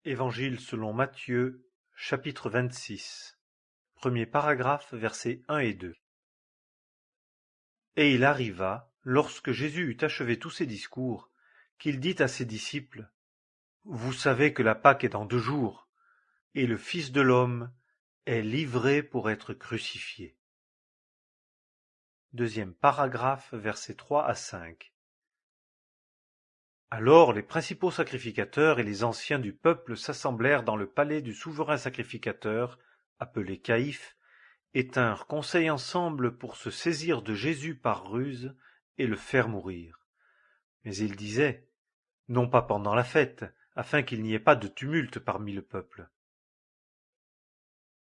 Évangile selon Matthieu, chapitre 26, premier paragraphe, versets 1 et 2. Et il arriva, lorsque Jésus eut achevé tous ses discours, qu'il dit à ses disciples: Vous savez que la Pâque est dans 2 jours, et le Fils de l'homme est livré pour être crucifié. Deuxième paragraphe, versets 3 à 5. Alors les principaux sacrificateurs et les anciens du peuple s'assemblèrent dans le palais du souverain sacrificateur, appelé Caïphe, et tinrent conseil ensemble pour se saisir de Jésus par ruse et le faire mourir. Mais ils disaient: non pas pendant la fête, afin qu'il n'y ait pas de tumulte parmi le peuple.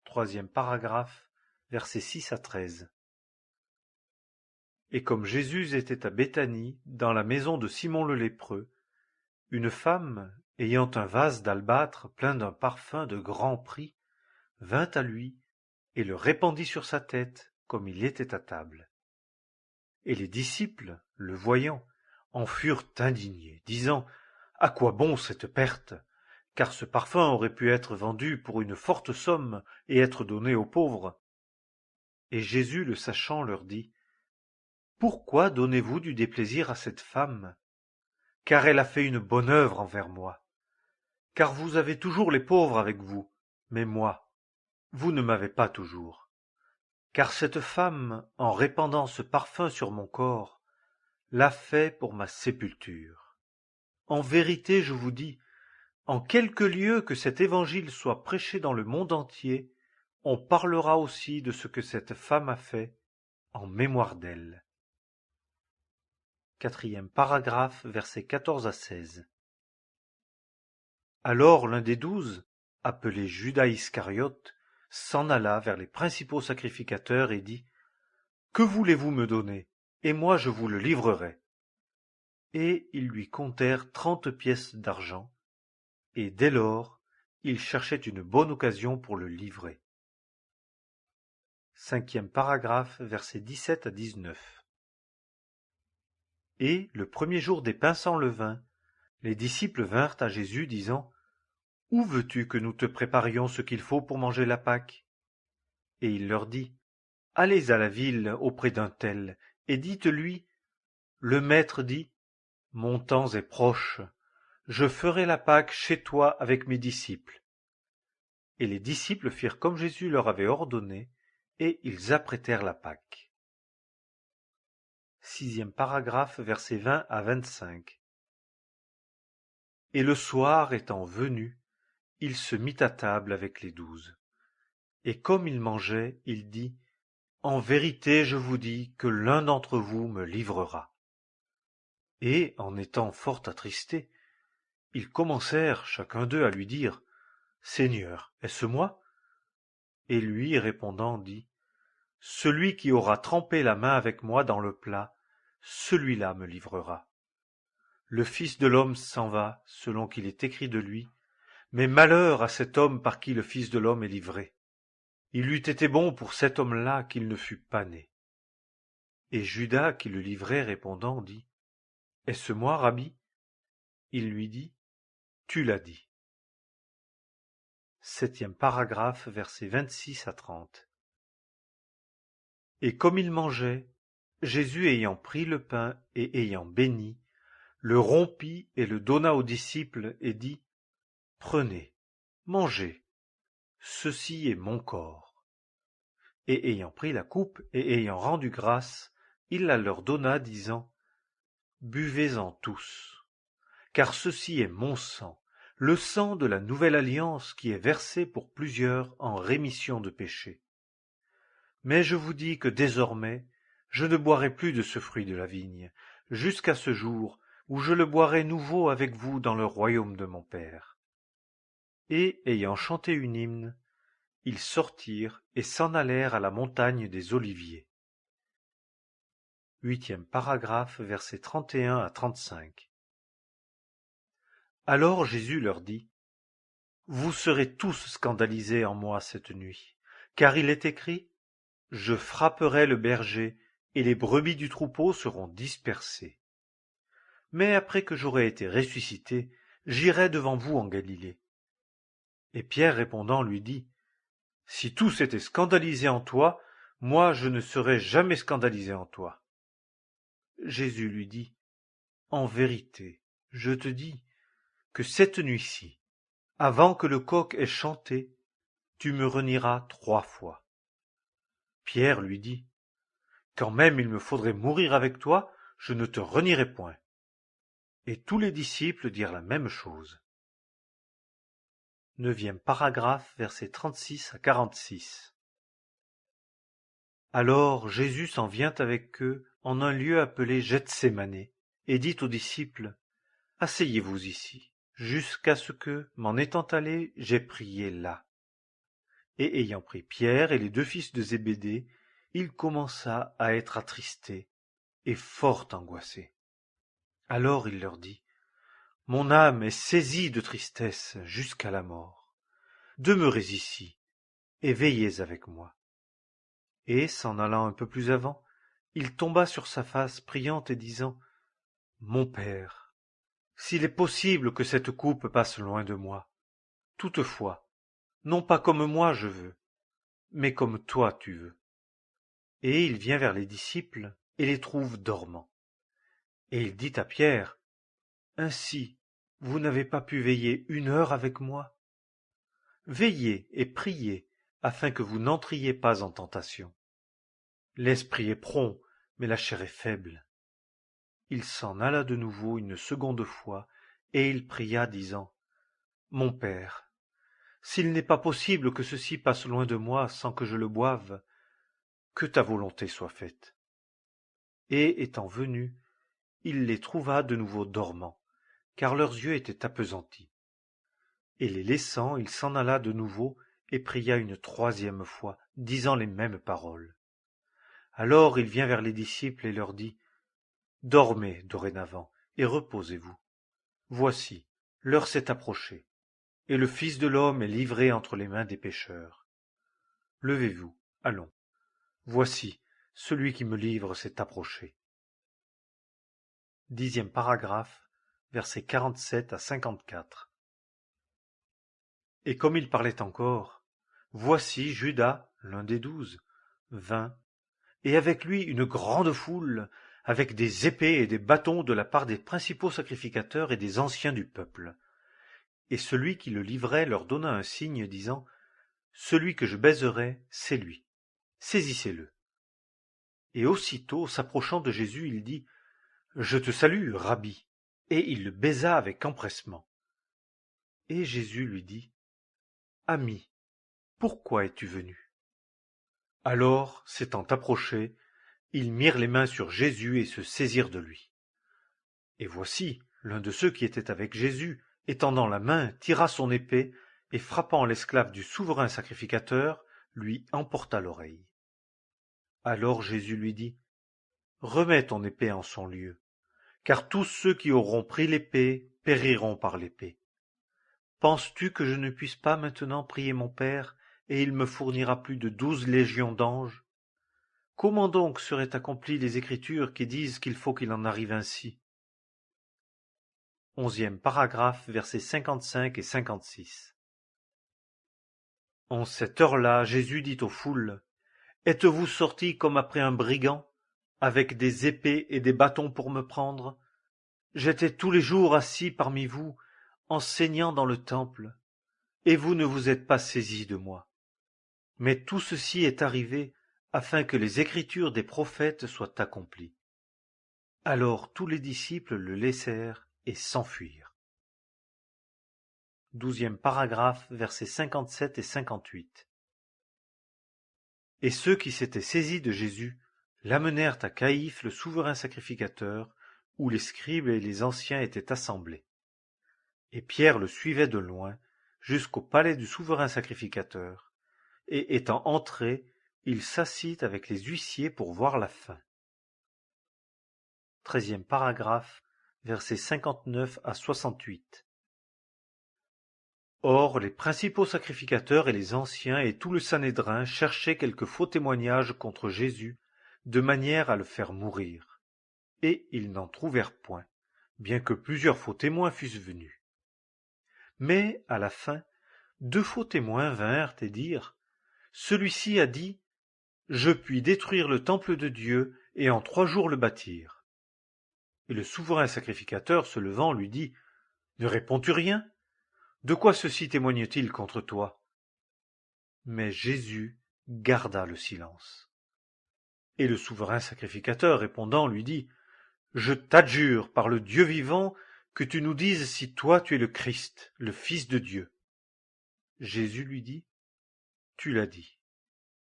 Troisième paragraphe, versets 6 à 13. Et comme Jésus était à Béthanie, dans la maison de Simon le lépreux, une femme, ayant un vase d'albâtre plein d'un parfum de grand prix, vint à lui et le répandit sur sa tête comme il était à table. Et les disciples, le voyant, en furent indignés, disant: à quoi bon cette perte? Car ce parfum aurait pu être vendu pour une forte somme et être donné aux pauvres. Et Jésus, le sachant, leur dit: pourquoi donnez-vous du déplaisir à cette femme? Car elle a fait une bonne œuvre envers moi. Car vous avez toujours les pauvres avec vous, mais moi, vous ne m'avez pas toujours. Car cette femme, en répandant ce parfum sur mon corps, l'a fait pour ma sépulture. En vérité, je vous dis, en quelque lieu que cet évangile soit prêché dans le monde entier, on parlera aussi de ce que cette femme a fait, en mémoire d'elle. Quatrième paragraphe, versets 14 à 16. Alors l'un des 12, appelé Judas Iscariote, s'en alla vers les principaux sacrificateurs et dit: que voulez-vous me donner? Et moi je vous le livrerai. Et ils lui comptèrent 30 pièces d'argent, et dès lors il cherchait une bonne occasion pour le livrer. Cinquième paragraphe, versets 17 à 19. Et, le premier jour des pains sans levain, les disciples vinrent à Jésus, disant: où veux-tu que nous te préparions ce qu'il faut pour manger la Pâque? Et il leur dit: allez à la ville auprès d'un tel, et dites-lui: le maître dit, mon temps est proche, je ferai la Pâque chez toi avec mes disciples. Et les disciples firent comme Jésus leur avait ordonné, et ils apprêtèrent la Pâque. Sixième paragraphe, versets 20 à 25. Et le soir étant venu, il se mit à table avec les 12. Et comme il mangeait, il dit: en vérité, je vous dis que l'un d'entre vous me livrera. Et, en étant fort attristés, ils commencèrent chacun d'eux à lui dire: Seigneur, est-ce moi? Et lui, répondant, dit: celui qui aura trempé la main avec moi dans le plat, celui-là me livrera. Le Fils de l'homme s'en va, selon qu'il est écrit de lui, mais malheur à cet homme par qui le Fils de l'homme est livré. Il eût été bon pour cet homme-là qu'il ne fût pas né. Et Judas, qui le livrait, répondant, dit: est-ce moi, Rabbi? Il lui dit: tu l'as dit. Septième paragraphe, versets 26 à 30. Et comme il mangeait, Jésus ayant pris le pain et ayant béni, le rompit et le donna aux disciples et dit: prenez, mangez, ceci est mon corps. Et ayant pris la coupe et ayant rendu grâce, il la leur donna, disant: buvez-en tous, car ceci est mon sang, le sang de la nouvelle alliance qui est versé pour plusieurs en rémission de péchés. Mais je vous dis que désormais, je ne boirai plus de ce fruit de la vigne, jusqu'à ce jour où je le boirai nouveau avec vous dans le royaume de mon Père. Et, ayant chanté une hymne, ils sortirent et s'en allèrent à la montagne des Oliviers. Huitième paragraphe, versets 31 à 35. Alors Jésus leur dit: vous serez tous scandalisés en moi cette nuit, car il est écrit: je frapperai le berger, et les brebis du troupeau seront dispersées. Mais après que j'aurai été ressuscité, j'irai devant vous en Galilée. Et Pierre répondant lui dit: Si tous étaient scandalisés en toi, moi je ne serai jamais scandalisé en toi. Jésus lui dit: En vérité, je te dis que cette nuit-ci, avant que le coq ait chanté, tu me renieras 3 fois. Pierre lui dit: Quand même il me faudrait mourir avec toi, je ne te renierai point. Et tous les disciples dirent la même chose. 9e paragraphe, versets 36 à 46. Alors Jésus s'en vient avec eux en un lieu appelé Gethsémané, et dit aux disciples: Asseyez-vous ici, jusqu'à ce que, m'en étant allé, j'aie prié là. Et ayant pris Pierre et les 2 fils de Zébédée, il commença à être attristé et fort angoissé. Alors il leur dit: Mon âme est saisie de tristesse jusqu'à la mort. Demeurez ici et veillez avec moi. Et, s'en allant un peu plus avant, il tomba sur sa face, priant et disant: Mon Père, s'il est possible que cette coupe passe loin de moi, toutefois, non pas comme moi je veux, mais comme toi tu veux. Et il vient vers les disciples et les trouve dormants. Et il dit à Pierre: Ainsi, vous n'avez pas pu veiller 1 heure avec moi? Veillez et priez, afin que vous n'entriez pas en tentation. L'esprit est prompt, mais la chair est faible. Il s'en alla de nouveau une seconde fois, et il pria, disant: Mon Père, s'il n'est pas possible que ceci passe loin de moi sans que je le boive, que ta volonté soit faite. Et étant venu, il les trouva de nouveau dormants, car leurs yeux étaient appesantis. Et les laissant, il s'en alla de nouveau et pria une 3e fois, disant les mêmes paroles. Alors il vient vers les disciples et leur dit: Dormez dorénavant et reposez-vous. Voici, l'heure s'est approchée, et le Fils de l'homme est livré entre les mains des pécheurs. Levez-vous, allons. Voici, celui qui me livre s'est approché. 10e paragraphe, versets 47 à 54. Et comme il parlait encore, voici Judas, l'un des 12, vint, et avec lui une grande foule, avec des épées et des bâtons de la part des principaux sacrificateurs et des anciens du peuple. Et celui qui le livrait leur donna un signe, disant: Celui que je baiserai, c'est lui. Saisissez-le. Et aussitôt, s'approchant de Jésus, il dit: Je te salue, Rabbi. Et il le baisa avec empressement. Et Jésus lui dit: Ami, pourquoi es-tu venu? Alors, s'étant approchés, ils mirent les mains sur Jésus et se saisirent de lui. Et voici, l'un de ceux qui étaient avec Jésus, étendant la main, tira son épée, et frappant l'esclave du souverain sacrificateur, lui emporta l'oreille. Alors Jésus lui dit: Remets ton épée en son lieu, car tous ceux qui auront pris l'épée périront par l'épée. Penses-tu que je ne puisse pas maintenant prier mon Père, et il me fournira plus de 12 légions d'anges? Comment donc seraient accomplies les Écritures qui disent qu'il faut qu'il en arrive ainsi? 11e paragraphe, versets 55 et 56. En cette heure-là, Jésus dit aux foules: Êtes-vous sortis comme après un brigand, avec des épées et des bâtons pour me prendre? J'étais tous les jours assis parmi vous, enseignant dans le temple, et vous ne vous êtes pas saisis de moi. Mais tout ceci est arrivé afin que les écritures des prophètes soient accomplies. Alors tous les disciples le laissèrent et s'enfuirent. 12e paragraphe, versets 57 et 58. Et ceux qui s'étaient saisis de Jésus l'amenèrent à Caïphe le souverain sacrificateur, où les scribes et les anciens étaient assemblés. Et Pierre le suivait de loin, jusqu'au palais du souverain sacrificateur, et étant entré, il s'assit avec les huissiers pour voir la fin. 13e paragraphe, versets 59 à 68. Or, les principaux sacrificateurs et les anciens et tout le Sanhédrin cherchaient quelque faux témoignage contre Jésus, de manière à le faire mourir. Et ils n'en trouvèrent point, bien que plusieurs faux témoins fussent venus. Mais, à la fin, 2 faux témoins vinrent et dirent: Celui-ci a dit: Je puis détruire le temple de Dieu et en 3 jours le bâtir. Et le souverain sacrificateur, se levant, lui dit: Ne réponds-tu rien? De quoi ceci témoigne-t-il contre toi? Mais Jésus garda le silence. Et le souverain sacrificateur, répondant, lui dit: Je t'adjure par le Dieu vivant que tu nous dises si toi tu es le Christ, le Fils de Dieu. Jésus lui dit: Tu l'as dit.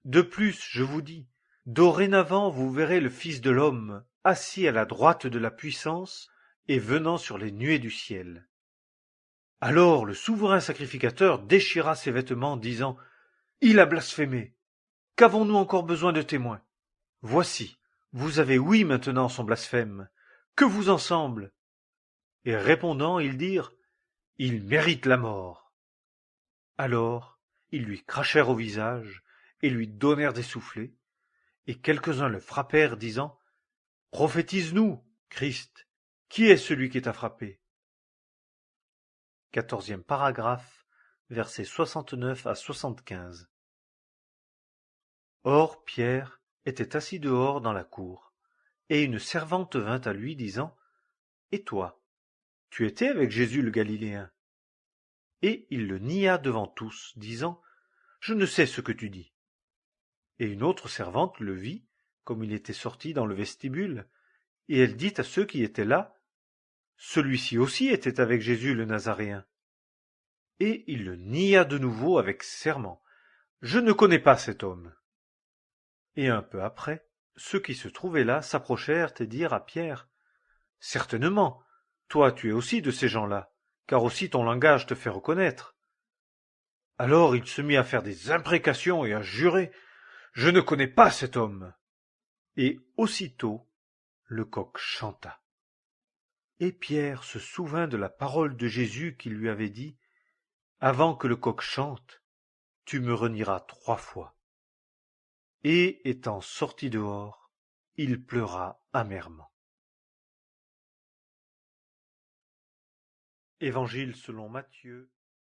De plus, je vous dis, dorénavant vous verrez le Fils de l'homme assis à la droite de la puissance et venant sur les nuées du ciel. Alors le souverain sacrificateur déchira ses vêtements, disant: Il a blasphémé. Qu'avons-nous encore besoin de témoins? Voici, vous avez ouï maintenant son blasphème. Que vous en semble? Et répondant, ils dirent: Il mérite la mort. Alors ils lui crachèrent au visage et lui donnèrent des soufflets, et quelques-uns le frappèrent, disant: Prophétise-nous, Christ, qui est celui qui t'a frappé? 14e paragraphe, versets 69 à 75. Or Pierre était assis dehors dans la cour, et une servante vint à lui, disant: Et toi, tu étais avec Jésus le Galiléen? Et il le nia devant tous, disant: Je ne sais ce que tu dis. Et une autre servante le vit, comme il était sorti dans le vestibule, et elle dit à ceux qui étaient là: Celui-ci aussi était avec Jésus le Nazaréen. Et il le nia de nouveau avec serment: Je ne connais pas cet homme. Et un peu après, ceux qui se trouvaient là s'approchèrent et dirent à Pierre: Certainement, toi tu es aussi de ces gens-là, car aussi ton langage te fait reconnaître. Alors il se mit à faire des imprécations et à jurer: Je ne connais pas cet homme. Et aussitôt le coq chanta. Et Pierre se souvint de la parole de Jésus qui lui avait dit: Avant que le coq chante, tu me renieras 3 fois. Et étant sorti dehors, il pleura amèrement. Évangile selon Matthieu,